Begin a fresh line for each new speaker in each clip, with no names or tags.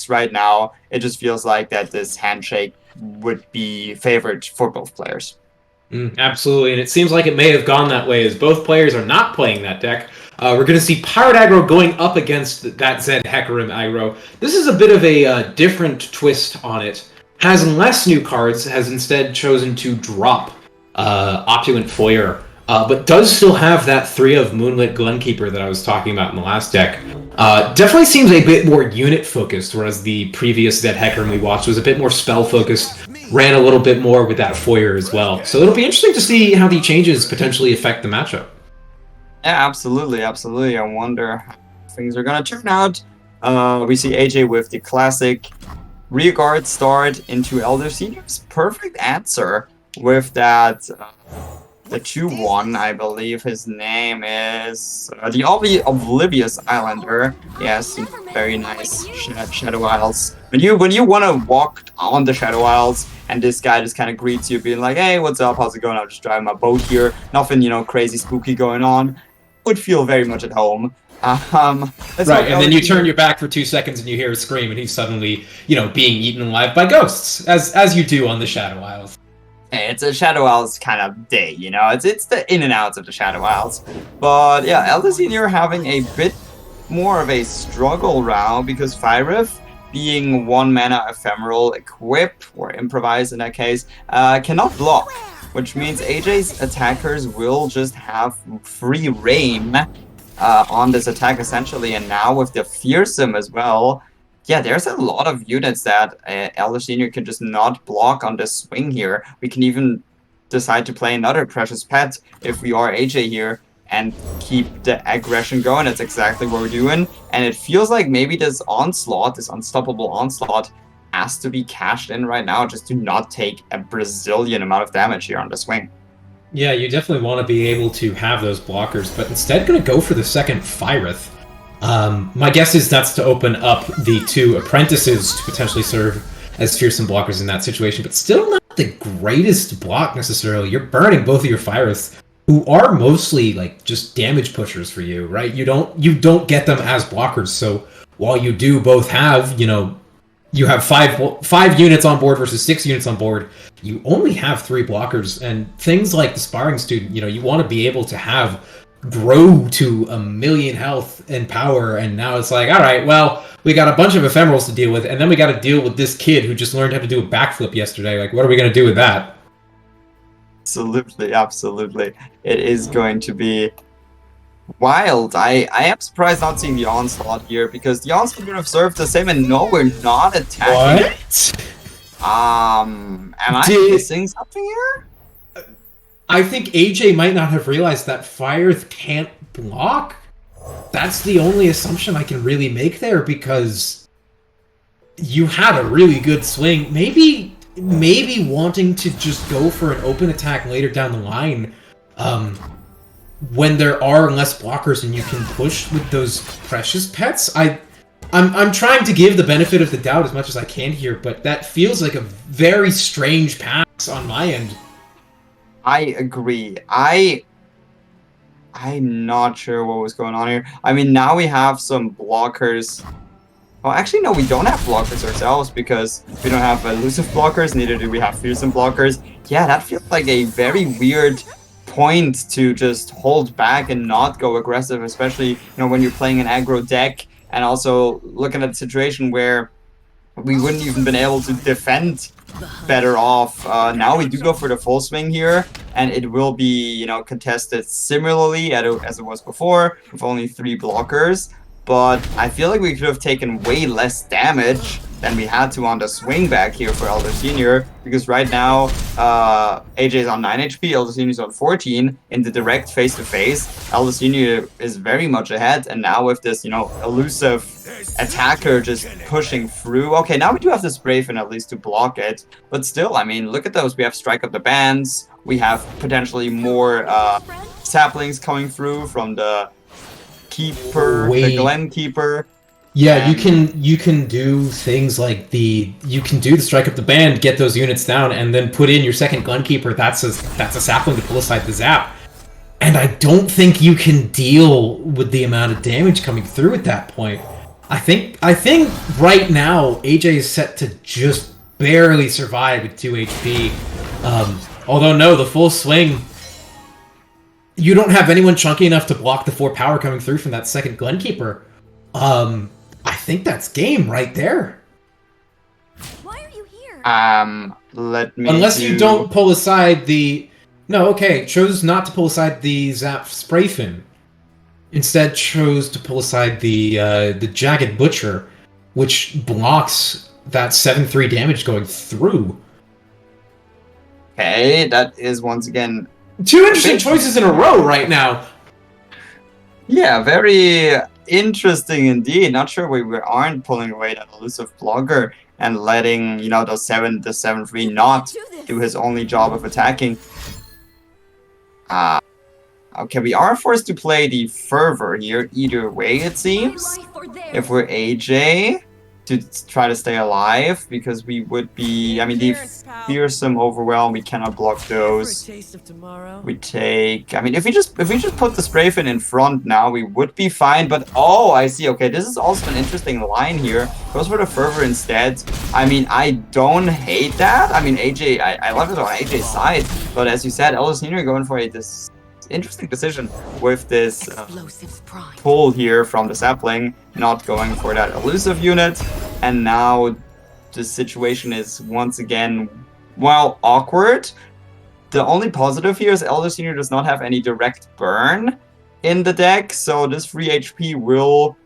right now, it just feels like that this handshake would be favored for both players.
Absolutely, and it seems like it may have gone that way as both players are not playing that deck. We're going to see Pirate aggro going up against that Zed Hecarim aggro. This is a bit of a different twist on it. Has less new cards, has instead chosen to drop Opulent Foyer, but does still have that 3 of Moonlit Glenkeeper that I was talking about in the last deck. Definitely seems a bit more unit-focused, whereas the previous Zed Hecarim we watched was a bit more spell-focused, ran a little bit more with that Foyer as well. So it'll be interesting to see how the changes potentially affect the matchup.
Yeah, absolutely, absolutely. I wonder how things are going to turn out. We see AJ with the classic rearguard start into Elder Senior's perfect answer with that the 2-1, I believe his name is the Oblivious Islander. Yes, very nice Shadow Isles. When you want to walk on the Shadow Isles and this guy just kind of greets you, being like, "Hey, what's up? How's it going? I'm just driving my boat here. Nothing, crazy spooky going on." Would feel very much at home.
Right, and then you turn your back for 2 seconds and you hear a scream, and he's suddenly, being eaten alive by ghosts, as you do on the Shadow Isles.
It's a Shadow Isles kind of day, it's the in and outs of the Shadow Isles. But yeah, Elder Senior having a bit more of a struggle round because Fyrith, being 1 mana ephemeral equip or improvise in that case, cannot block, which means AJ's attackers will just have free reign on this attack essentially. And now with the Fearsome as well, yeah, there's a lot of units that Elder Senior can just not block on this swing here. We can even decide to play another Precious Pet if we are AJ here and keep the aggression going. That's exactly what we're doing. And it feels like maybe this onslaught, this unstoppable onslaught, has to be cashed in right now just to not take a Brazilian amount of damage here on the swing.
Yeah, you definitely want to be able to have those blockers, but instead going to go for the second Fyrith. My guess is that's to open up the 2 apprentices to potentially serve as fearsome blockers in that situation, but still not the greatest block necessarily. You're burning both of your Fyriths, who are mostly like just damage pushers for you, right? You don't get them as blockers. So while you do both have, you have five units on board versus 6 units on board, you only have 3 blockers. And things like the Sparring Student, you want to be able to have grow to 1,000,000 health and power, and now it's like, all right, well, we got a bunch of ephemerals to deal with, and then we got to deal with this kid who just learned how to do a backflip yesterday. Like, what are we going to do with that?
Absolutely. It is going to be wild. I am surprised not seeing the onslaught here, because the onslaught would have served the same, and no, we're not attacking.
What?
Am I missing something here?
I think AJ might not have realized that Fyrith can't block. That's the only assumption I can really make there, because you had a really good swing. Maybe wanting to just go for an open attack later down the line, when there are less blockers and you can push with those precious pets. I'm trying to give the benefit of the doubt as much as I can here, but that feels like a very strange pass on my end.
I agree. I'm not sure what was going on here. I mean, now we have some blockers. Well, actually, no, we don't have blockers ourselves because we don't have elusive blockers, neither do we have fearsome blockers. Yeah, that feels like a very weird point to just hold back and not go aggressive, especially, when you're playing an aggro deck, and also looking at the situation where we wouldn't even been able to defend better off. Now we do go for the full swing here, and it will be, contested similarly as it was before, with only 3 blockers. But I feel like we could have taken way less damage than we had to on the swing back here for Elder Senior, because right now AJ is on 9 HP, Elder Senior is on 14 in the direct face-to-face. Elder Senior is very much ahead, and now with this, elusive attacker just pushing through. Okay, now we do have this Braven at least to block it, but still, I mean, look at those. We have Strike Up the Bands, we have potentially more saplings coming through from the Keeper, the Glen Keeper.
Yeah, you can do things like you can do the Strike Up the Band, get those units down, and then put in your second Glenkeeper. That's a sapling to pull aside the zap. And I don't think you can deal with the amount of damage coming through at that point. I think right now AJ is set to just barely survive with 2 HP. Although no, the full swing. You don't have anyone chunky enough to block the 4 power coming through from that second Glenkeeper. I think that's game right there.
Why are you here?
Let me.
Unless you don't pull aside the. No, okay. Chose not to pull aside the Zap Spray Fin. Instead, chose to pull aside the Jagged Butcher, which blocks that 7/3 damage going through.
Okay, that is once again
2 interesting choices in a row right now.
Yeah, very interesting indeed. Not sure we aren't pulling away that elusive blocker and letting, you know, the 7/3 not do his only job of attacking. Okay, we are forced to play the Fervor here either way, it seems. If we're AJ, to try to stay alive, because we would be, I mean, the Fearsome Overwhelm, we cannot block those. We take, I mean, if we just put the Spray Fin in front now, we would be fine, but oh, I see, okay, this is also an interesting line here. Goes for the Fervor instead. I mean, I don't hate that. I mean, AJ, I love it on AJ's side, but as you said, Elder Senior going for this interesting decision with this pull here from the sapling, not going for that elusive unit, and now the situation is once again, well, awkward. The only positive here is Elder Senior does not have any direct burn in the deck, so this free HP will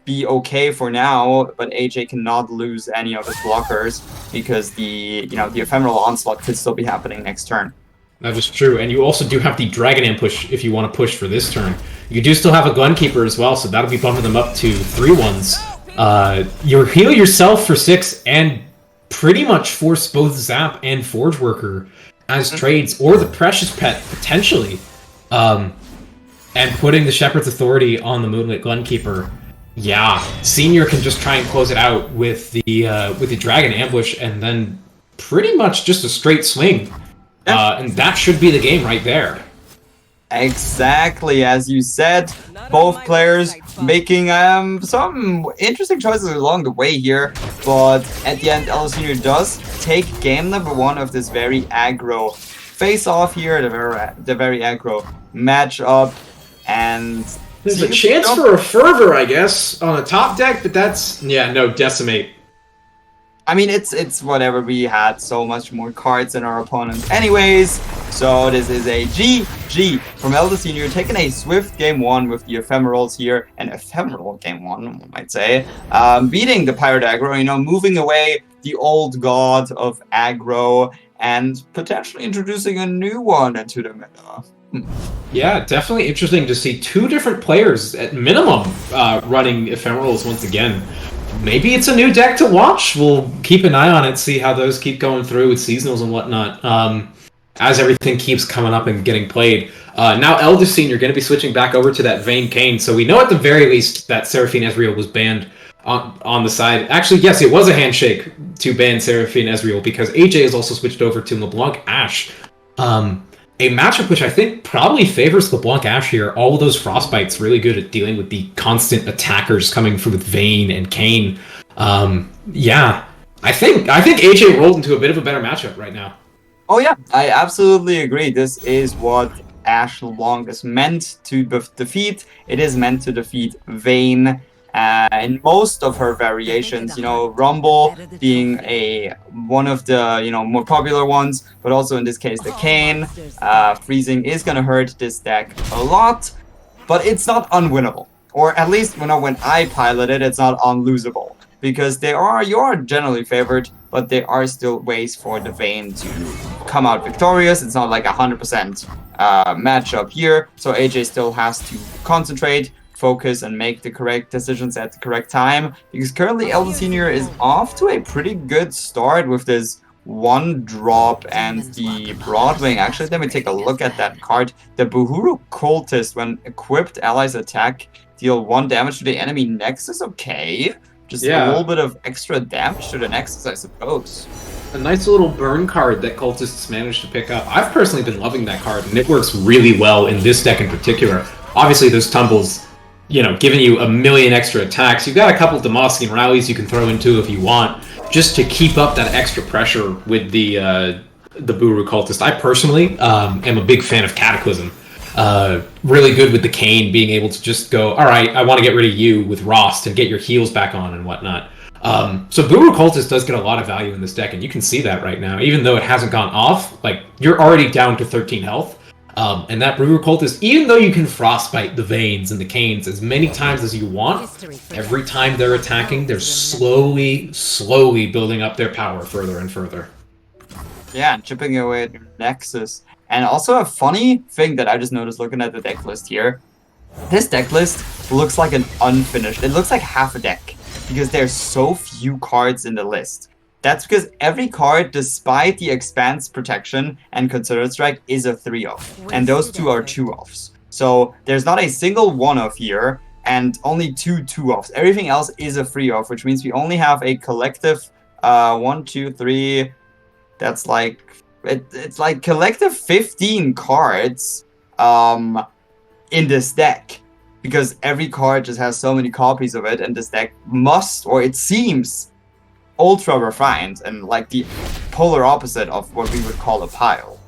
be okay for now, but AJ cannot lose any of his blockers because the Ephemeral Onslaught could still be happening next turn.
That is true, and you also do have the Dragon Ambush if you want to push for this turn. You do still have a Glenkeeper as well, so that'll be bumping them up to 3/1s. You heal yourself for 6 and pretty much force both Zap and Forge Worker as trades, or the Precious Pet, potentially. And putting the Shepherd's Authority on the Moonlit Glenkeeper. Yeah, Senior can just try and close it out with the Dragon Ambush, and then pretty much just a straight swing. And that should be the game right there.
Exactly, as you said, both players making some interesting choices along the way here, but at the end, Elder Senior does take game number 1 of this very aggro face-off here, the very aggro matchup, and
there's a chance for a Fervor, I guess, on a top deck, but that's, yeah, no, Decimate.
I mean, it's whatever. We had so much more cards than our opponents anyways. So this is a GG from Elder Senior, taking a swift game 1 with the Ephemerals here. An ephemeral game 1, one might say. Beating the Pirate Aggro, you know, moving away the old god of aggro and potentially introducing a new one into the meta.
Yeah, definitely interesting to see 2 different players at minimum running Ephemerals once again. Maybe it's a new deck to watch. We'll keep an eye on it, see how those keep going through with seasonals and whatnot, as everything keeps coming up and getting played. Now Elder Senior going to be switching back over to that Vayne Kayn, so we know at the very least that Seraphine Ezreal was banned on the side. Actually, yes, it was a handshake to ban Seraphine Ezreal, because AJ has also switched over to LeBlanc Ashe. A matchup which I think probably favors LeBlanc Ashe here. All of those Frostbites really good at dealing with the constant attackers coming through with Vayne and Kayn. Yeah, I think AJ rolled into a bit of a better matchup right now.
Oh yeah, I absolutely agree. This is what Ashe LeBlanc is meant to defeat. It is meant to defeat Vayne. In most of her variations, you know, Rumble being one of the, you know, more popular ones, but also in this case the Kayn. Freezing is gonna hurt this deck a lot, but it's not unwinnable. Or at least, you know, when I pilot it, it's not unlosable. Because you are generally favored, but there are still ways for the Vayne to come out victorious. It's not like 100% matchup here, so AJ still has to concentrate, focus, and make the correct decisions at the correct time, because currently Elder Senior is off to a pretty good start with this 1 drop and the Broadwing. Actually, let me take a look at that card. The Buhuru Cultist, when equipped, allies attack, deal 1 damage to the enemy Nexus. Okay, just a little bit of extra damage to the Nexus, I suppose.
A nice little burn card that Cultists managed to pick up. I've personally been loving that card, and it works really well in this deck in particular. Obviously, those tumbles you know, giving you a million extra attacks. You've got a couple Demacian rallies you can throw into if you want, just to keep up that extra pressure with the Buru Cultist. I personally am a big fan of Cataclysm. Really good with the Cane, being able to just go, all right, I want to get rid of you with Rost and get your heals back on and whatnot. So Buru Cultist does get a lot of value in this deck, and you can see that right now. Even though it hasn't gone off, like, you're already down to 13 health. And that Buru Cultist, even though you can Frostbite the Veins and the Canes as many times as you want, every time they're attacking, they're slowly building up their power further and further.
Yeah, and chipping away at your Nexus. And also a funny thing that I just noticed looking at the deck list here. This deck list looks like an unfinished. It looks like half a deck because there's so few cards in the list. That's because every card, despite the Expanse Protection and Considered Strike, is a 3-off. And those two are 2-offs. So there's not a single 1-off here, and only 2 2-offs. Everything else is a 3-off, which means we only have a collective 1, 2, 3. That's like it's like collective 15 cards in this deck. Because every card just has so many copies of it, and this deck must, or it seems, ultra refined and like the polar opposite of what we would call a pile.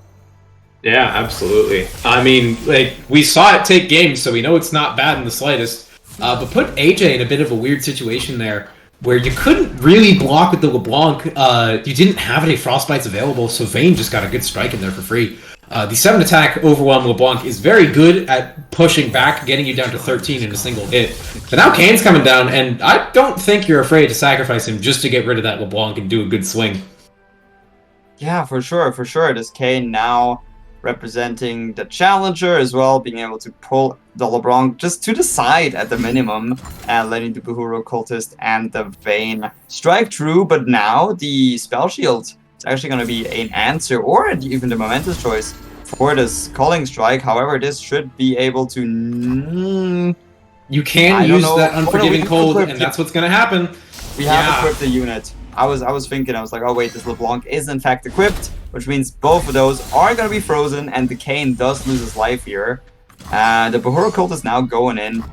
Yeah, absolutely. I mean, like, we saw it take games, so we know it's not bad in the slightest. But put AJ in a bit of a weird situation there, where you couldn't really block with the LeBlanc. You didn't have any Frostbites available, so Vayne just got a good strike in there for free. The 7 attack Overwhelm LeBlanc is very good at pushing back, getting you down to 13 in a single hit. But now Kane's coming down, and I don't think you're afraid to sacrifice him just to get rid of that LeBlanc and do a good swing.
Yeah, for sure, for sure. This Kane now representing the Challenger as well, being able to pull the LeBlanc just to the side at the minimum, and letting the Buhuru Cultist and the Vayne strike true. But now the Spell Shield is actually going to be an answer, or even the momentous choice for this Culling Strike. However, this should be able to...
You can use that Unforgiving Cold, and that's what's going to happen.
We have equipped the unit. I was thinking, I was like, oh wait, this LeBlanc is in fact equipped, which means both of those are going to be frozen, and the Kane does lose his life here. The Buhuru Cult is now going in.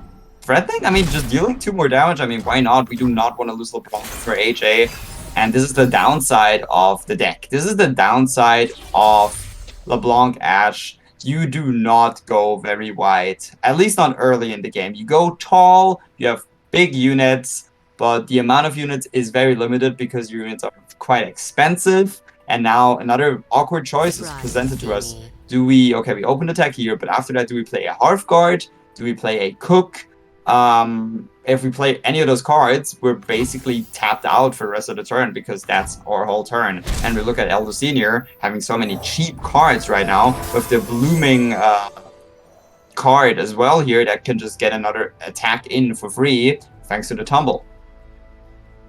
Threatening? I mean, just dealing 2 more damage. I mean, why not? We do not want to lose LeBlanc for AJ. And this is the downside of the deck. This is the downside of LeBlanc Ash. You do not go very wide, at least not early in the game. You go tall, you have big units, but the amount of units is very limited because your units are quite expensive. And now another awkward choice is presented to us. Do we, okay, we open attack here, but after that, do we play a Hearthguard? Do we play a Cook? If we play any of those cards, we're basically tapped out for the rest of the turn because that's our whole turn. And we look at Elder Senior having so many cheap cards right now with the blooming card as well here that can just get another attack in for free thanks to the tumble.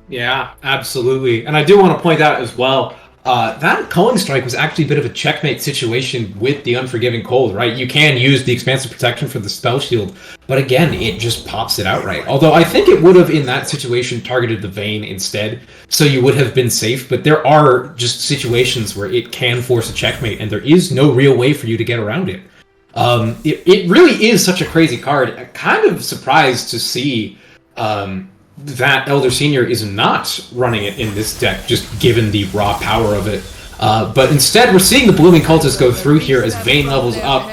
Yeah, absolutely. And I do want to point out as well, that Culling Strike was actually a bit of a checkmate situation with the Unforgiving Cold, right? You can use the Expansive Protection for the Spell Shield, but again, it just pops it outright. Although I think it would have, in that situation, targeted the Vayne instead, so you would have been safe, but there are just situations where it can force a checkmate, and there is no real way for you to get around it. It really is such a crazy card. I'm kind of surprised to see that Elder Senior is not running it in this deck, just given the raw power of it. But instead, we're seeing the Blooming Cultist go through here as Vayne levels up.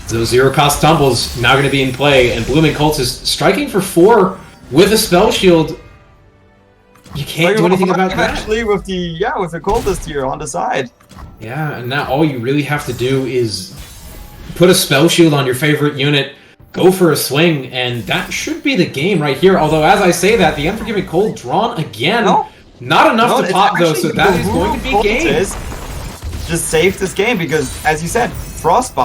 Those zero-cost tumbles now going to be in play, and Blooming Cultist striking for 4 with a Spell Shield. You can't do anything about that.
Actually, with the Cultist here on the side.
Yeah, and now all you really have to do is put a Spell Shield on your favorite unit, go for a swing, and that should be the game right here. Although, as I say that, the Unforgiving Cold drawn again. Not enough to pop, though, so that is going to be game.
Just save this game because, as you said, Frostbite.